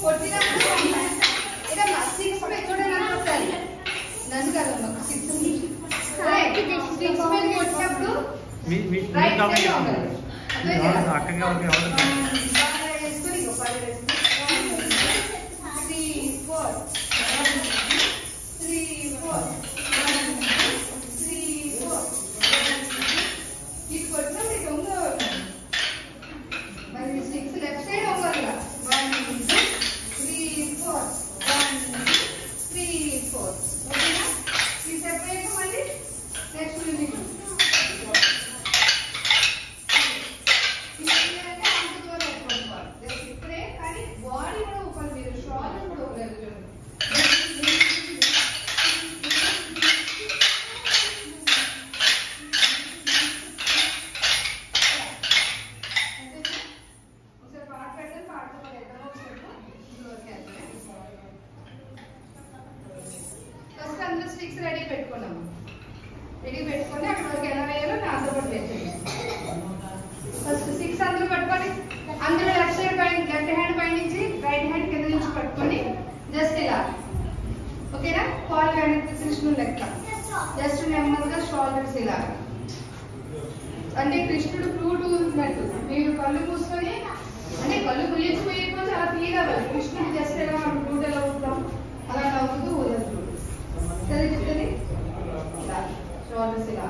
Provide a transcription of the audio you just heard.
కొట్టినప్పుడు ఇదమ్మా 6 మీద చూడండి ఒకసారి నన్ను కదమ్మా 6 మీద కొట్టినప్పుడు రైట్ సైడ్ ఉండాలి అక్కగా ఉంది అవును 6 రెడీ పెట్టుకున్నాము రెడీ పెట్టుకొని అక్కడ వరకు ఎలా వేయాలో నాతో పాటు వేసేయండి ఫస్ట్ 6 అందులో పట్టుకొని అందులో లెఫ్ట్ హ్యాండ్ పై నుంచి రైట్ హ్యాండ్ కింద నుంచి పట్టుకొని జస్ట్ ఇలా ఓకేనా కాల్ వెనక్కి కృష్ణుడు లెక్క జస్ట్ నెమ్మదిగా షోల్డర్స్ ఇలా అంటే కృష్ణుడు ఫ్లూట్ ఊదుతున్నట్టు మీరు కళ్ళు మూసుకొని అంటే కళ్ళు ముయ్యకపోతే అలా ఫీల్ అవ్వాలి కృష్ణుడు జస్ట్ ఎలా మనం ఫ్లూట్ ఎలా ఊదుతాం అలా నవ్వుతూ ఊదదు సరే చెప్తుంది ఇలా షోల్డర్స్ ఇలా